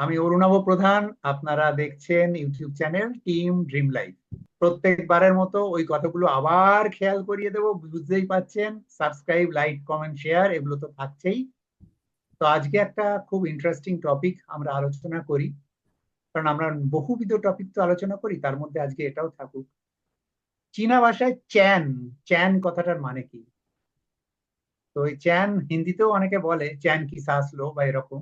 আমি অরুণাভ প্রধান। আপনারা দেখছেন YouTube channel team dream life. প্রত্যেকবারের মতো ওই কথাগুলো আবার খেয়াল করিয়ে দেবো, বুঝতেই পাচ্ছেন। সাবস্ক্রাইব, লাইক, কমেন্ট, শেয়ার এগুলো তো থাকছেই। তো আজকে একটা খুব ইন্টারেস্টিং টপিক আমরা আলোচনা করি, কারণ আমরা বহুবিধ টপিক তো আলোচনা করি, তার মধ্যে আজকে এটাও থাকুক। চীনা ভাষায় চ্যান, চ্যান কথাটার মানে কি? তো ওই চ্যান হিন্দিতেও অনেকে বলে চ্যান কি সাস লো বা এরকম।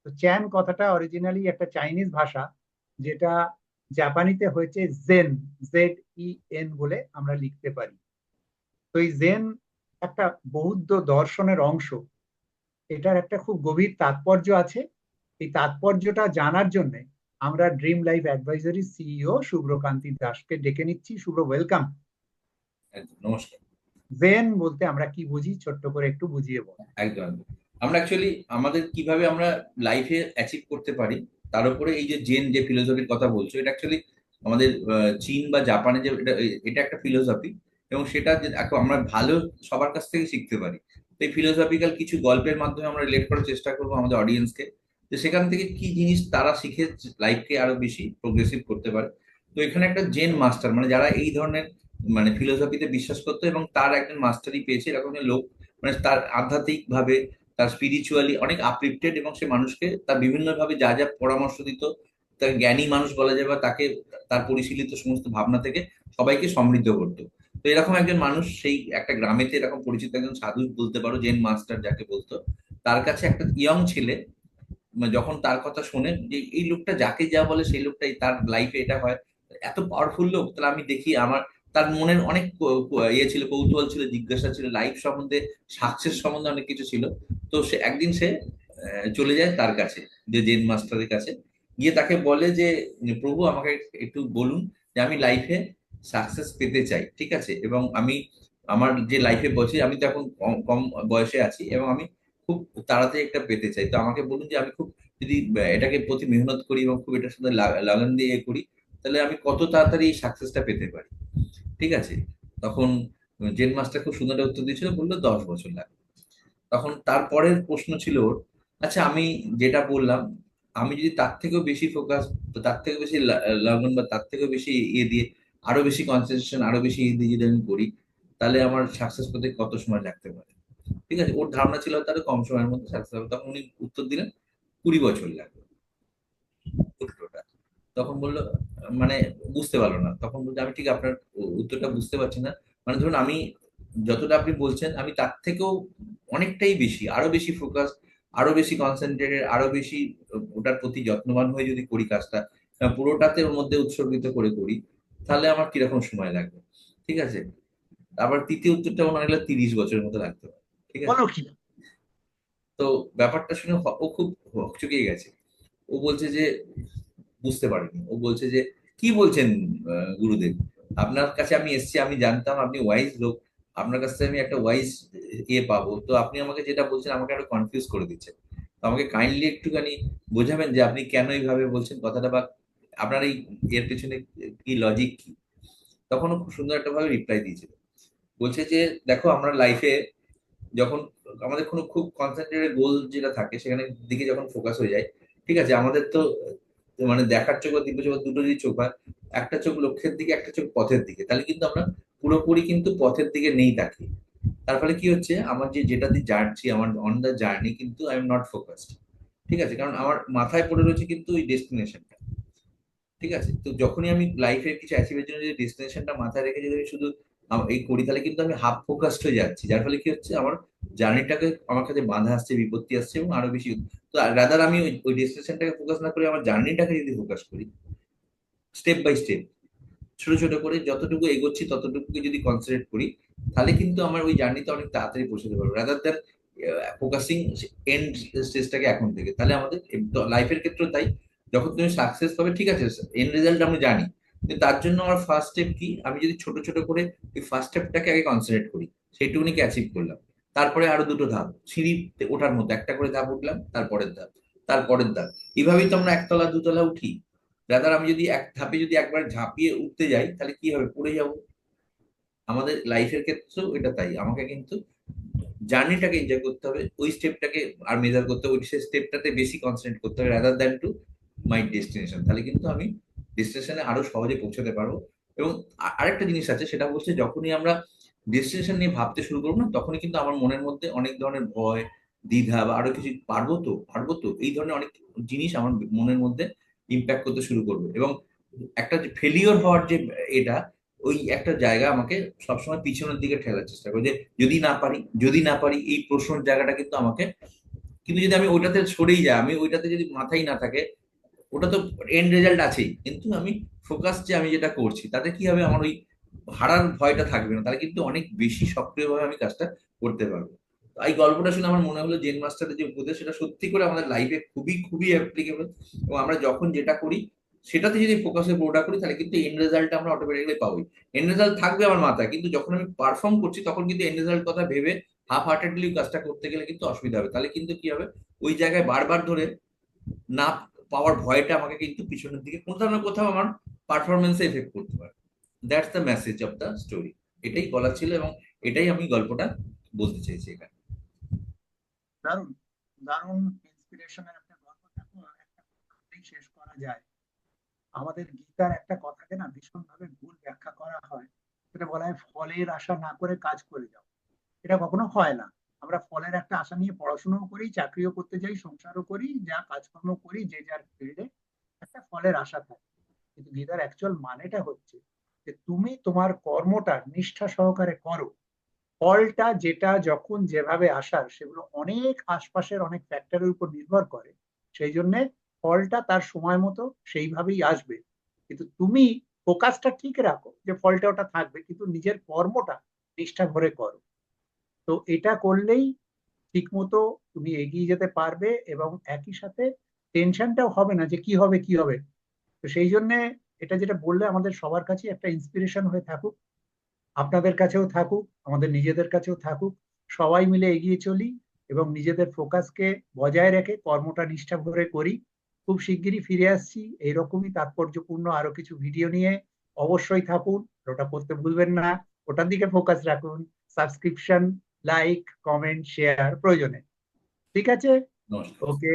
তো চ্যান কথাটা অরিজিনালি একটা চাইনিজ ভাষা, যেটা জাপানিতে হয়েছে জেন, ZEN বলে আমরা লিখতে পারি। তো এই জেন একটা বৌদ্ধ দর্শনের অংশ। এটার একটা খুব গভীর তাৎপর্য আছে। এই তাৎপর্যটা জানার জন্য আমরা dream life advisory CEO Subhrakanti দাসকে ডেকে নিচ্ছি। শুভ্র, ওয়েলকাম। একদম নমস্কার। জেন বলতে আমরা কি বুঝি, ছোট্ট করে একটু বুঝিয়ে বল। একদম একদম। আমরা অ্যাকচুয়ালি আমাদের কিভাবে আমরা লাইফে অ্যাচিভ করতে পারি তার উপরে এই যে জেন যে ফিলোসফির কথা বলছো, এটা অ্যাকচুয়ালি আমাদের চীন বা জাপানে যে এটা একটা ফিলোসফি, এবং সেটা যে এখন আমরা ভালো সবার কাছ থেকে শিখতে পারি। তো এই ফিলোসফিক্যাল কিছু গল্পের মাধ্যমে আমরা রিলেট করার চেষ্টা করবো আমাদের অডিয়েন্সকে, যে সেখান থেকে কি জিনিস তারা শিখে লাইফকে আরো বেশি প্রোগ্রেসিভ করতে পারে। তো এখানে একটা জেন মাস্টার, মানে যারা এই ধরনের মানে ফিলোসফিতে বিশ্বাস করতো এবং তার একজন মাস্টারই পেয়েছে এরকম একটা লোক, মানে তার আধ্যাত্মিক ভাবে, তার স্পিরিচুয়ালি অনেক আপলিফটেড, এবং সে মানুষকে তার বিভিন্ন ভাবে যা যা পরামর্শ দিত, তাকে জ্ঞানী মানুষ বলা যায়, বা তাকে তার পরিশীলিত সমস্ত ভাবনা থেকে সবাইকে সমৃদ্ধ করতো। তো এরকম একজন মানুষ সেই একটা গ্রামেতে এরকম পরিচিত একজন সাধু বলতে পারো, জেন মাস্টার যাকে বলতো, তার কাছে একটা ইয়ং ছেলে যখন তার কথা শোনে যে এই লোকটা যাকে যা বলে সেই লোকটাই তার লাইফে এটা হয়, এত পাওয়ারফুল লোক, তাহলে আমি দেখি আমার, তার মনের অনেক ইয়ে ছিল, কৌতূহল ছিল, জিজ্ঞাসা ছিল লাইফ সম্বন্ধে, সাকসেস সম্বন্ধে অনেক কিছু ছিল। তো সে একদিন সে চলে যায় তার কাছে, যে জেন মাস্টারের কাছে, গিয়ে তাকে বলে যে প্রভু আমাকে একটু বলুন যে আমি লাইফে সাকসেস পেতে চাই, ঠিক আছে, এবং আমি আমার যে লাইফে বলছি আমি তো এখন কম কম বয়সে আছি, এবং আমি খুব তাড়াতাড়ি একটা পেতে চাই। তো আমাকে বলুন যে আমি খুব যদি এটাকে প্রতি মেহনত করি এবং খুব এটার সাথে লাগন দিয়ে করি, তাহলে আমি কত তাড়াতাড়ি এই সাকসেসটা পেতে পারি, ঠিক আছে। তখন জেন মাস্টার খুব সুন্দর একটা উত্তর দিয়েছিল, বললো 10 বছর লাগবে। তখন তারপরের প্রশ্ন ছিল ওর, আচ্ছা আমি যেটা বললাম, আমি যদি তার থেকেও বেশি ফোকাস, তার থেকে বেশি লগন, বা তার থেকেও বেশি ইয়ে দিয়ে, আরো বেশি কনসেন্ট্রেশন, আরো বেশি ইয়ে দিয়ে যদি আমি করি, তাহলে আমার সাকসেস পেতে কত সময় লাগতে পারে, ঠিক আছে। ওর ধারণা ছিল তাহলে কম সময়ের মধ্যে সাকসেস হবে। তখন উনি উত্তর দিলেন 20 বছর লাগবে উত্তরটা। তখন বললো, মানে বুঝতে পারলো না, তখন বলছে আমি ঠিক আপনার উত্তরটা বুঝতে পারছি না। মানে ধরুন আমি যতটা আপনি বলছেন আমি তার থেকেও অনেকটাই বেশি, আরো বেশি ফোকাস, আরো বেশি কনসেন্ট্রেটেড, আরো বেশি ওটার প্রতি যত্নবান হয়ে যদি করি কাজটা, পুরোটাতে ওর মধ্যে উৎসর্গিত করে করি, তাহলে আমার কিরকম সময় লাগবে, ঠিক আছে। আবার তৃতীয় উত্তরটা মনে হলো 30 বছরের মতো লাগতে পারে, ঠিক আছে। বলো কি! তো ব্যাপারটা শুনে ও খুব হকচকিয়ে গেছে। ও বলছে যে বুঝতে পারিনি। ও বলছে যে কি বলছেন গুরুদেব, আপনার কাছে আমি এসেছি, আমি জানতাম আপনি ওয়াইজ লোক, আপনার কাছ থেকে আমি একটা ওয়াইজ ইয়ে পাবো, তো আপনি আমাকে যেটা বলছেন আমাকে একটা কনফিউজ করে দিচ্ছেন। তো আমাকে কাইন্ডলি একটুখানি বোঝাবেন যে আপনি কেন এইভাবে বলছেন কথাটা, বা আপনার এই এর পেছনে কি লজিক কি। তখন ও খুব সুন্দর একটা ভাবে রিপ্লাই দিয়েছিল। বলছে যে দেখো আমরা লাইফে যখন আমাদের কোনো খুব কনসেন্ট্রেটেড গোল যেটা থাকে সেখানে দিকে যখন ফোকাস হয়ে যায়, ঠিক আছে, আমাদের তো মানে দেখার চোখ বা দিব্য চোখ দুটো যদি চোখ হয়, একটা চোখ লক্ষ্যের দিকে, একটা চোখ পথের দিকে, তাহলে কিন্তু আমরা পুরোপুরি কিন্তু পথের দিকে নেই তাকি। তার ফলে কি হচ্ছে, আমার যেটা দিয়ে যাচ্ছি, আমার অন দ্য জার্নি কিন্তু আই এম নট ফোকাসড, ঠিক আছে, কারণ আমার মাথায় পড়ে রয়েছে কিন্তু ওই ডেস্টিনেশনটা, ঠিক আছে। তো যখনই আমি লাইফের কিছু অ্যাচিভের জন্য যদি ডেস্টিনেশনটা মাথায় রেখে যদি আমি শুধু এই করি, তাহলে কিন্তু আমি হাফ ফোকাসড হয়ে যাচ্ছি, যার ফলে কি হচ্ছে আমার জার্নিটাকে আমার কাছে বাধা আসছে, বিপত্তি আসছে, এবং আরো বেশি। তো রাদার আমি ওই ডেস্টিনেশনটাকে ফোকাস না করে আমার জার্নিটাকে যদি ফোকাস করি, স্টেপ বাই স্টেপ, ছোট ছোট করে যতটুকু এগোচ্ছি ততটুকুকে যদি কনসেন্ট্রেট করি, তাহলে কিন্তু আমার ওই জার্নিতে অনেক তাড়াতাড়ি পৌঁছাতে পারবো, রাদার দ্যান ফোকাসিং এন্ড স্টেজটাকে এখন থেকে। তাহলে আমাদের লাইফের ক্ষেত্রে তাই, যখন তুমি সাকসেস পাবে, ঠিক আছে, এন্ড রেজাল্ট আমি জানি, কিন্তু তার জন্য আমার ফার্স্ট স্টেপ কি, আমি যদি ছোট ছোট করে ওই ফার্স্ট স্টেপটাকে আগে কনসেন্ট্রেট করি, সেইটুকুনিকে অ্যাচিভ করলাম, তারপরে আরো দুটো ধাপ সিঁড়িতে ওঠার মতো একটা করে ধাপ উঠলাম, তারপরের ধাপ, তারপরের ধাপ, এভাবেই তো আমরা একতলা দুতলা উঠি। রাদার আমি যদি এক ধাপে যদি একবার ঝাঁপিয়ে উঠতে যাই, তাহলে কি হবে, পড়ে যাব। আমাদের লাইফের ক্ষেত্রেও এটা তাই, আমাকে কিন্তু জার্নিটাকে এনজয় করতে হবে, ওই স্টেপটাকে আর মেজার করতে হবে, ওই স্টেপটাতে বেশি কনসেন্ট্রেট করতে হবে, rather than to my destination, তাহলে কিন্তু আমি ডেস্টিনেশনে আরো সহজে পৌঁছাতে পারবো। এবং আরেকটা জিনিস আছে, সেটা হচ্ছে যখনই আমরা ডেস্টিনেশন নিয়ে ভাবতে শুরু করবো না, তখনই কিন্তু আমার মনের মধ্যে অনেক ধরনের ভয়, দ্বিধা বা আরো কিছু, পারবো তো এই ধরনের অনেক জিনিস আমার মনের মধ্যে ইম্প্যাক্ট করতে শুরু করবে। এবং একটা যে ফেলিওর হওয়ার যে এটা, ওই একটা জায়গা আমাকে সবসময় পিছনের দিকে ঠেলার চেষ্টা করে, যে যদি না পারি এই প্রশ্নের জায়গাটা কিন্তু আমাকে, কিন্তু যদি আমি ওইটাতে সরেই যাই, আমি ওইটাতে যদি মাথায় না থাকে, ওটা তো এন্ড রেজাল্ট আছেই, কিন্তু আমি ফোকাস যে আমি যেটা করছি তাতে কি হবে, আমার ওই হারার ভয়টা থাকবে না, তাহলে কিন্তু অনেক বেশি সক্রিয়ভাবে আমি কাজটা করতে পারবো। তো এই গল্পটা শুনে আমার মনে হলো জেন মাস্টারের যে উপদেশ, সেটা সত্যি করে আমাদের লাইফে খুবই খুবই অ্যাপ্লিকেবল। এবং আমরা যখন যেটা করি সেটাতে যদি ফোকাসে পুরোটা করি, তাহলে কিন্তু এন্ড রেজাল্ট আমরা অটোমেটিক্যালি পাবোই। এন্ড রেজাল্ট থাকবে আমার মাথায়, কিন্তু যখন আমি পারফর্ম করছি তখন কিন্তু এন্ড রেজাল্ট কথা ভেবে হাফ হার্টেডলি কাজটা করতে গেলে কিন্তু অসুবিধা হবে। তাহলে কিন্তু কি হবে, ওই জায়গায় বারবার ধরে না পাওয়ার ভয়টা আমাকে কিন্তু পিছনের দিকে কোথাও না কোথাও আমার পারফরমেন্সে এফেক্ট করতে পারে। That's the message of the story. এটাই বলা ছিল, এবং এটাই আমি গল্পটা বলতে চেয়েছি এখানে। দারুণ, দারুণ ইন্সপিরেশনের একটা গল্প। দেখো, একটা কথাতেই শেষ করা যায়। আমাদের গীতার একটা কথাকে না ভীষণ ভাবে ভুল ব্যাখ্যা করা হয়। সেটা বলা হয় ফলের আশা না করে কাজ করে যাও। এটা কখনো হয় না। আমরা ফলের একটা আশা নিয়ে পড়াশোনাও করি, চাকরিও করতে যাই, সংসারও করি, যা কাজকর্ম করি যে যার ফিল্ডে, একটা ফলের আশা থাকে। কিন্তু গীতার অ্যাকচুয়াল মানেটা হচ্ছে যে তুমি তোমার কর্মটা নিষ্ঠা সহকারে করো। ফলটা যেটা যখন যেভাবে আসার, সেগুলো অনেক আশপাশের অনেক ফ্যাক্টরের উপর নির্ভর করে। সেই জন্য ফলটা তার সময় মতো সেইভাবেই আসবে। কিন্তু তুমি ফোকাসটা ঠিক রাখো যে ফলটা ওটা থাকবে, কিন্তু নিজের কর্মটা নিষ্ঠা ভরে করো। তো এটা করলেই ঠিক মতো তুমি এগিয়ে যেতে পারবে, এবং একই সাথে টেনশনটাও হবে না যে কি হবে কি হবে। তো সেই জন্য এটা যেটা বললে আমাদের সবার কাছে একটা ইন্সপিরেশন হয়ে থাকুক, আপনাদের কাছেও থাকুক, আমাদের নিজেদের কাছেও থাকুক। সবাই মিলে এগিয়ে চলি এবং নিজেদের ফোকাসকে বজায় রেখে কর্মটা নিষ্ঠা ভরে করি। খুব শিগগিরই ফিরে আসছি এইরকমই তাৎপর্যপূর্ণ আরো কিছু ভিডিও নিয়ে। অবশ্যই থাকুন, ওটা করতে ভুলবেন না। ওটার দিকে ফোকাস রাখুন। সাবস্ক্রিপশন, লাইক, কমেন্ট, শেয়ার প্রয়োজনে। ঠিক আছে। নমস্কার। ওকে।